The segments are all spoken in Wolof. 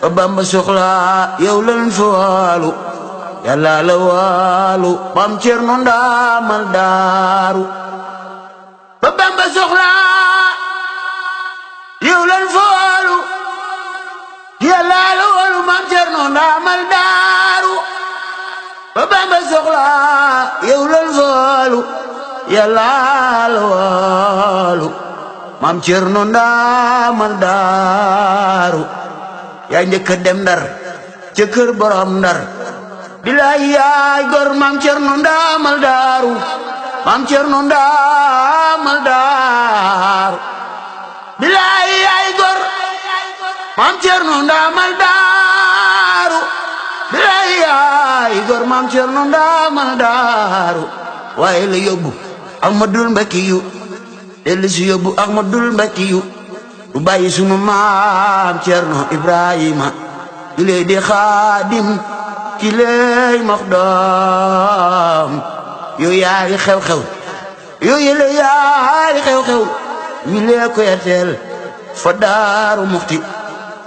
ba Bamba soxla yow lan fa waalu yàlla la waalu Maam Cerno ndaamal daaru ba Bamba soxla yow lan fa waalu yàlla la waalu Maam Cerno ndaamal daaru ba Bamba soxla yow lan fa waalu yàlla la waalu Maam Cerno ndaamal daaru yaa njëkk a dem Ndar ca kër borom Ndar bilaay yaay gor Maam Cerno ndaamal daaru Maam Cerno ndaamal daaru bilaay yaay gor Maam Cerno ndaamal daaru bilaay yaay gor Maam Cerno ndaamal daaru waaye la yóbbu Ahmadul Mbakiyu dellu si yóbbu Ahmadul Mbakiyu du bàyyi sunu Maam Cerno Ibrahima ki lay di xaadim ki lay maxdam yow yaay xew-xew yow yële yaay xew-xew wi lee ko yateel fa Daaru Muxti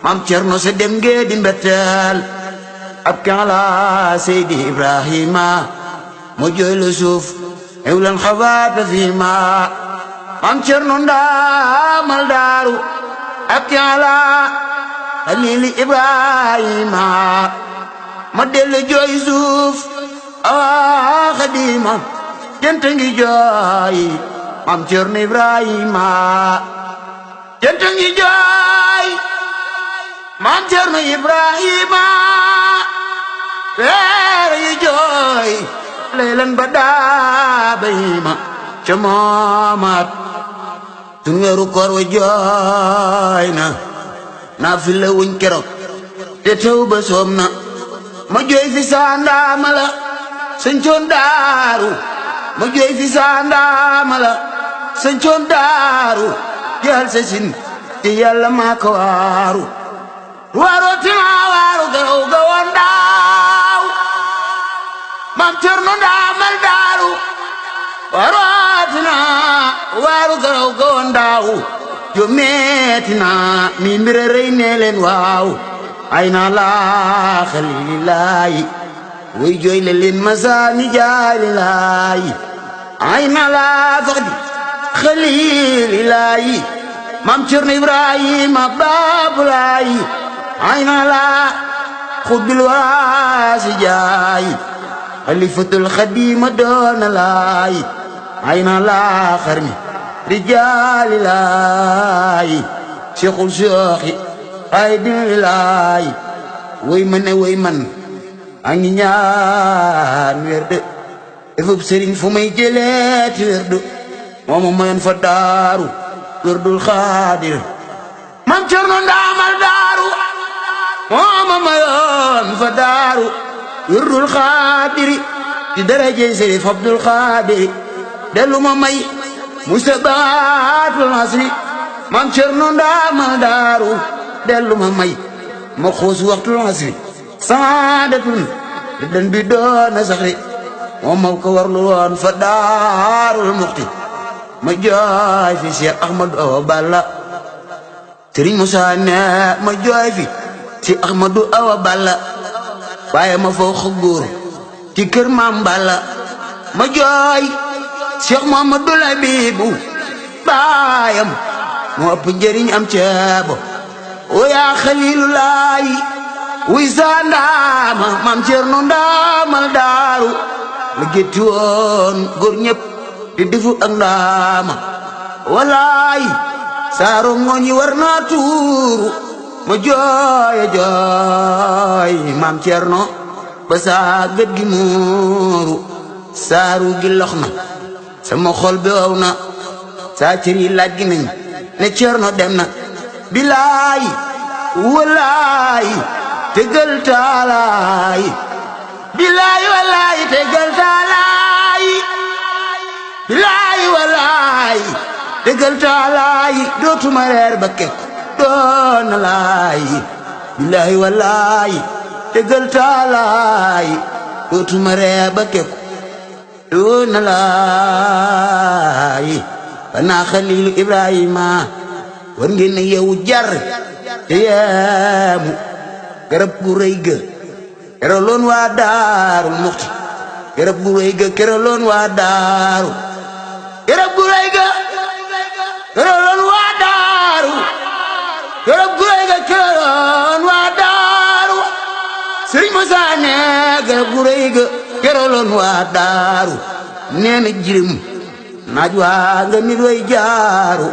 Maam Cerno sa dem ngee di mbetteel ab kala Seydi Ibrahima mo jooy la suuf ew lan xabaata fii ma Maam Cerno ndaamal daaru ab kala Xaliili Ibrahima ma dellu jooy suuf awa Xadima jant ngi jooy Maam Cerno Ibrahima jant ngi jooy Maam Cerno Ibrahima weer yi jooy laylan ba daabayma ca moomaat tun weeru koor wa jooy na fi la wuñ keroog te taw ba soom na ma jooy fi saa ndaama la sëñcoon daaru ma jooy fi saa ndaama la sëñcoon daaru jël sa sin te yàlla maa ko waaru waaroo tinaa waaru garaw ga woon daaw Maam Cerno ndaamal daaru waaroo tinaa waaru garaw ga woon daaw jo meetina mi mbire rey nee leen waaw ay na laa Xaliilillaahi way jooy le leen masaani jaalilaahi ay na laa faxdi Xaliilillaahi Maam Cerno Ibrahima baabulaahi ay na laa xutbil waasi jaayi xalifatul xadiima doona laayi ay na laa xarmi rijaalilaahi seexul sooxi ay dililaahi way man ne way man a ngi ñaan werde efub sëriñ fu may jëleeti werdu mooma mayoon fa daaru werdul xaadir Maam Cerno ndaamal daaru mooma mayoon fa daaru werdul xaadiri di daraje Sëriñ Abdul Xaadiri dellu ma may mustabaatul asri Maam Cerno ndaamal daaru dellu ma may ma xuus waxtul asri saadatun di den bi doona saxri moom ma ko warlu woon fa Daarul Muxti ma jooy fi Cheikh Ahmadou Awa Balla Sëriñ Musaa ne ma jooy fi ci Ahmadou Awa Balla waaye ma foo xuggur ci kër Maam Balla ma jooy Cheikh Muhammadu Labibu baayam moo ëpp njëriñ am ceebo o yaa Xaliilulaahi wuy saa ndaama Maam Cerno ndaamal daaru la gétti woon góor ñëpp di defu ak ndaama walaay saaro ngooñi war naa tuuru ma jooya jooy Maam Cerno ba saa gët gi muuru saaru gi lox na sama xol bi waw na saa cër yi laaj gi nañ ne Cerno dem na bilaay walaay tegal taalaay bilaay walaay tegal taalaay bilaay walaay tegal taalaay dootuma reer ba kekk doona laay bilaay walaay tegal taalaay dootuma reer ba kekk doona laay banaa Xaliilu Ibrahima war ngeen ne yow jar te yeemu garab gu rëy ga keraloon waa Daaru Muxti garab gu rëy ga keraloon waa Daaru garab gu rëy ga keraloon waa Daaru garab gu rëy ga keraloon waa Daaru Sëriñ Musaa ne garab gu rëy ga keraloon waa Daaru nee na jirim naaj waa nga nit way jaaru